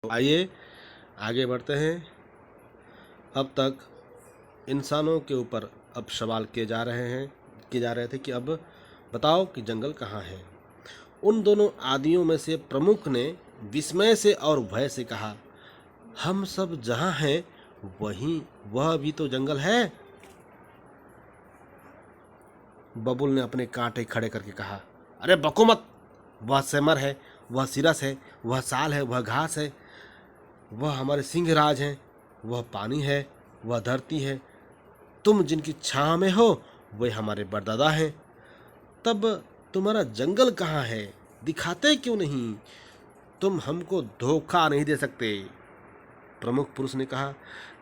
आइए आगे बढ़ते हैं। अब तक इंसानों के ऊपर अब सवाल किए जा रहे थे कि अब बताओ कि जंगल कहाँ है। उन दोनों आदियों में से प्रमुख ने विस्मय से और भय से कहा, हम सब जहाँ हैं वह भी तो जंगल है। बबुल ने अपने कांटे खड़े करके कहा, अरे बको मत, वह सेमर है, वह सिरस है, वह साल है, वह घास है, वह हमारे सिंहराज हैं, वह पानी है, वह धरती है। तुम जिनकी छांव में हो वे हमारे परदादा हैं। तब तुम्हारा जंगल कहाँ है? दिखाते क्यों नहीं? तुम हमको धोखा नहीं दे सकते। प्रमुख पुरुष ने कहा,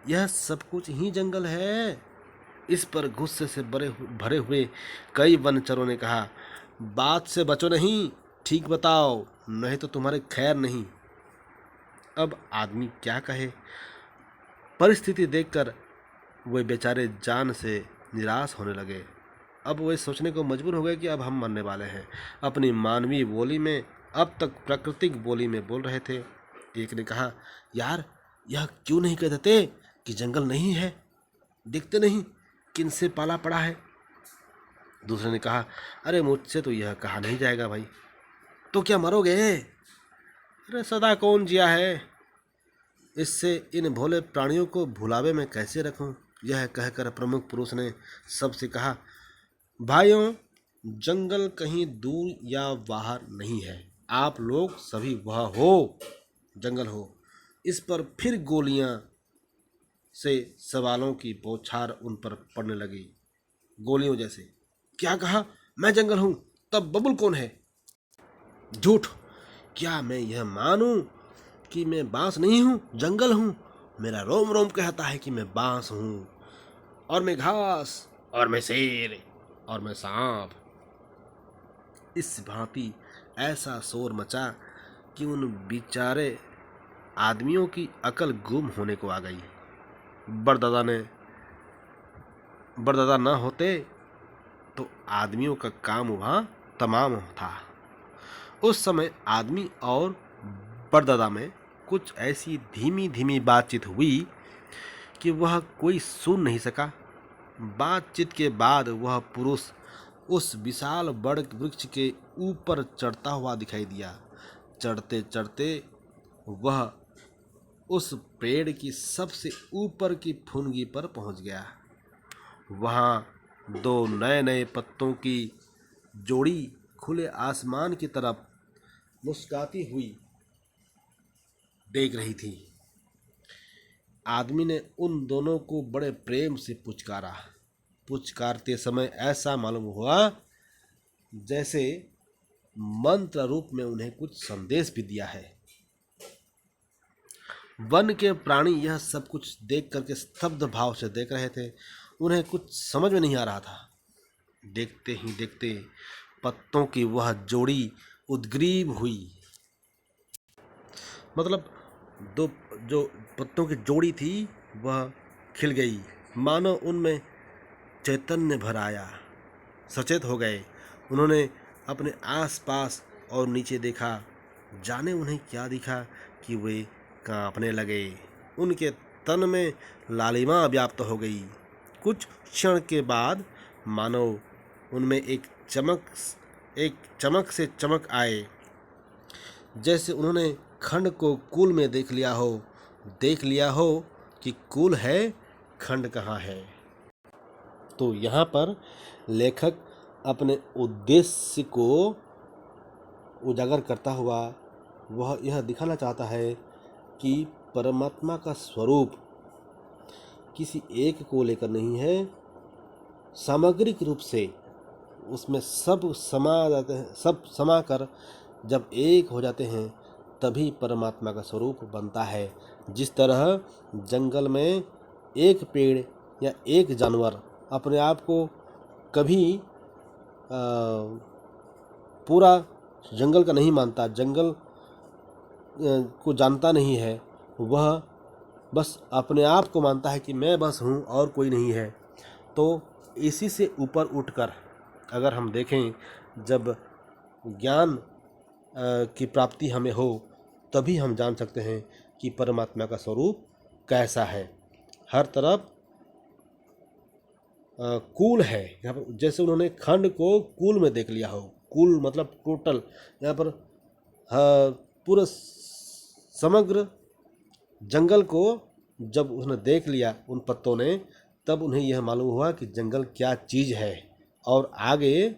यह सब कुछ ही जंगल है। इस पर गुस्से से भरे हुए कई वनचरों ने कहा, बात से बचो नहीं, ठीक बताओ, नहीं तो तुम्हारे खैर नहीं। अब आदमी क्या कहे? परिस्थिति देखकर वे बेचारे जान से निराश होने लगे। अब वे सोचने को मजबूर हो गए कि अब हम मरने वाले हैं। अपनी मानवीय बोली में अब तक प्राकृतिक बोली में बोल रहे थे। एक ने कहा, यार यह क्यों नहीं कह देते कि जंगल नहीं है? देखते नहीं किनसे पाला पड़ा है। दूसरे ने कहा, अरे मुझसे तो यह कहा नहीं जाएगा भाई। तो क्या मरोगे? अरे सदा कौन जिया है, इससे इन भोले प्राणियों को भुलावे में कैसे रखूं? यह कहकर प्रमुख पुरुष ने सबसे कहा, भाइयों, जंगल कहीं दूर या बाहर नहीं है, आप लोग सभी वह हो, जंगल हो। इस पर फिर गोलियां से सवालों की बौछार उन पर पड़ने लगी, गोलियों जैसे। क्या कहा? मैं जंगल हूं? तब बबुल कौन है? झूठ! क्या मैं यह मानूं कि मैं बांस नहीं हूं, जंगल हूं? मेरा रोम रोम कहता है कि मैं बांस हूं, और मैं घास, और मैं शेर, और मैं सांप। इस भांति ऐसा शोर मचा कि उन बेचारे आदमियों की अकल गुम होने को आ गई। बड़दादा न होते तो आदमियों का काम वहां तमाम था। उस समय आदमी और बड़दादा में कुछ ऐसी धीमी धीमी बातचीत हुई कि वह कोई सुन नहीं सका। बातचीत के बाद वह पुरुष उस विशाल बड़ वृक्ष के ऊपर चढ़ता हुआ दिखाई दिया। चढ़ते चढ़ते वह उस पेड़ की सबसे ऊपर की फुनगी पर पहुंच गया। वहां दो नए नए पत्तों की जोड़ी खुले आसमान की तरफ मुस्कुराती हुई देख रही थी। आदमी ने उन दोनों को बड़े प्रेम से पुचकारा। पुचकारते समय ऐसा मालूम हुआ जैसे मंत्र रूप में उन्हें कुछ संदेश भी दिया है। वन के प्राणी यह सब कुछ देख करके स्तब्ध भाव से देख रहे थे। उन्हें कुछ समझ में नहीं आ रहा था। देखते ही देखते पत्तों की वह जोड़ी उद्ग्रीव हुई। मतलब दो जो पत्तों की जोड़ी थी वह खिल गई, मानो उनमें चैतन्य भर आया। सचेत हो गए। उन्होंने अपने आसपास और नीचे देखा। जाने उन्हें क्या दिखा कि वे कांपने लगे। उनके तन में लालिमा व्याप्त हो गई। कुछ क्षण के बाद मानो उनमें एक चमक से चमक आए, जैसे उन्होंने खंड को कुल में देख लिया हो कि कुल है, खंड कहाँ है। तो यहाँ पर लेखक अपने उद्देश्य को उजागर करता हुआ वह यह दिखाना चाहता है कि परमात्मा का स्वरूप किसी एक को लेकर नहीं है, सामग्रिक रूप से उसमें सब समा जाते हैं। सब समा कर जब एक हो जाते हैं तभी परमात्मा का स्वरूप बनता है। जिस तरह जंगल में एक पेड़ या एक जानवर अपने आप को कभी पूरा जंगल का नहीं मानता, जंगल को जानता नहीं है, वह बस अपने आप को मानता है कि मैं बस हूँ और कोई नहीं है। तो इसी से ऊपर उठकर अगर हम देखें, जब ज्ञान की प्राप्ति हमें हो तभी हम जान सकते हैं कि परमात्मा का स्वरूप कैसा है। हर तरफ कूल है। यहाँ पर जैसे उन्होंने खंड को कूल में देख लिया हो। कूल मतलब टोटल। यहाँ पर पूरा समग्र जंगल को जब उसने देख लिया उन पत्तों ने, तब उन्हें यह मालूम हुआ कि जंगल क्या चीज़ है। और आगे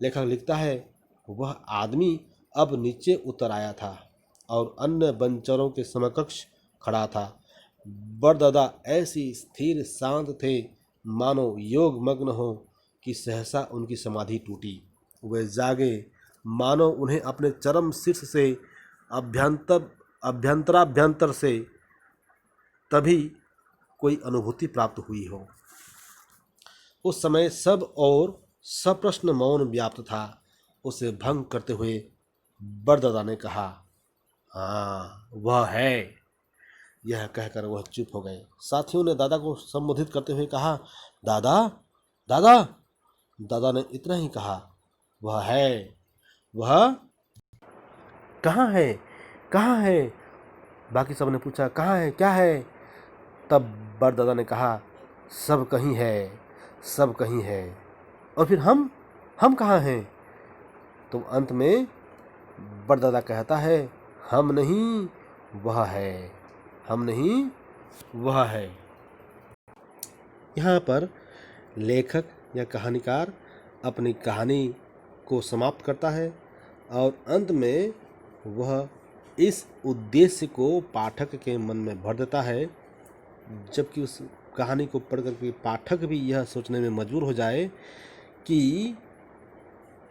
लेखक लिखता है, वह आदमी अब नीचे उतर आया था और अन्य बनचरों के समकक्ष खड़ा था। बड़दादा ऐसी स्थिर शांत थे मानो योग मग्न हो कि सहसा उनकी समाधि टूटी। वे जागे मानो उन्हें अपने चरम शीर्ष से अभ्यंतराभ्यंतर से तभी कोई अनुभूति प्राप्त हुई हो। उस समय सब और सप्रश्न मौन व्याप्त था। उसे भंग करते हुए बड़दादा ने कहा, हाँ वह है। यह कहकर वह चुप हो गए। साथियों ने दादा को संबोधित करते हुए कहा, दादा दादा। दादा ने इतना ही कहा, वह है। वह कहाँ है, कहाँ है? बाकी सब ने पूछा, कहाँ है, क्या है? तब बड़दादा ने कहा, सब कहीं है, सब कहीं है। और फिर हम कहाँ हैं? तो अंत में बड़दादा कहता है, हम नहीं वह है, हम नहीं वह है। यहाँ पर लेखक या कहानीकार अपनी कहानी को समाप्त करता है और अंत में वह इस उद्देश्य को पाठक के मन में भर देता है, जबकि उस कहानी को पढ़ करके पाठक भी यह सोचने में मजबूर हो जाए कि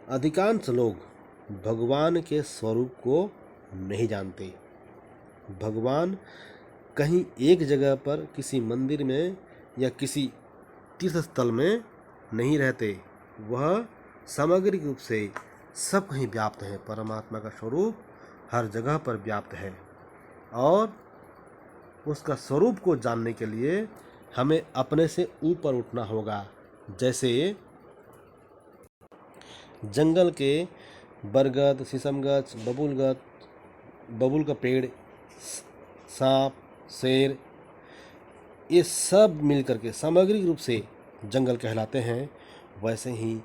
अधिकांश लोग भगवान के स्वरूप को नहीं जानते। भगवान कहीं एक जगह पर किसी मंदिर में या किसी तीर्थ स्थल में नहीं रहते। वह सामग्रिक रूप से सब कहीं व्याप्त है। परमात्मा का स्वरूप हर जगह पर व्याप्त है और उसका स्वरूप को जानने के लिए हमें अपने से ऊपर उठना होगा। जैसे जंगल के बरगद, शीशमगछ, बबूल का पेड़, सांप, शेर, ये सब मिलकर के सामग्रिक रूप से जंगल कहलाते हैं। वैसे ही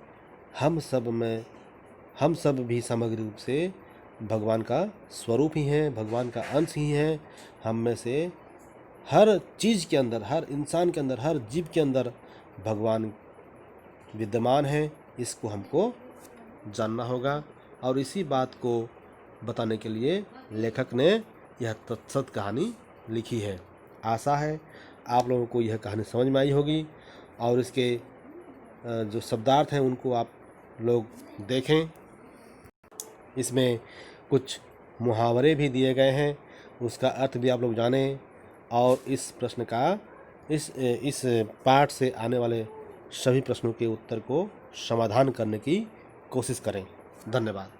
हम सब भी सामग्रिक रूप से भगवान का स्वरूप ही हैं, भगवान का अंश ही हैं। हम में से हर चीज़ के अंदर, हर इंसान के अंदर, हर जीव के अंदर भगवान विद्यमान है। इसको हमको जानना होगा और इसी बात को बताने के लिए लेखक ने यह तत्सत कहानी लिखी है। आशा है आप लोगों को यह कहानी समझ में आई होगी और इसके जो शब्दार्थ हैं उनको आप लोग देखें। इसमें कुछ मुहावरे भी दिए गए हैं, उसका अर्थ भी आप लोग जानें और इस प्रश्न का इस पाठ से आने वाले सभी प्रश्नों के उत्तर को समाधान करने की कोशिश करें। धन्यवाद।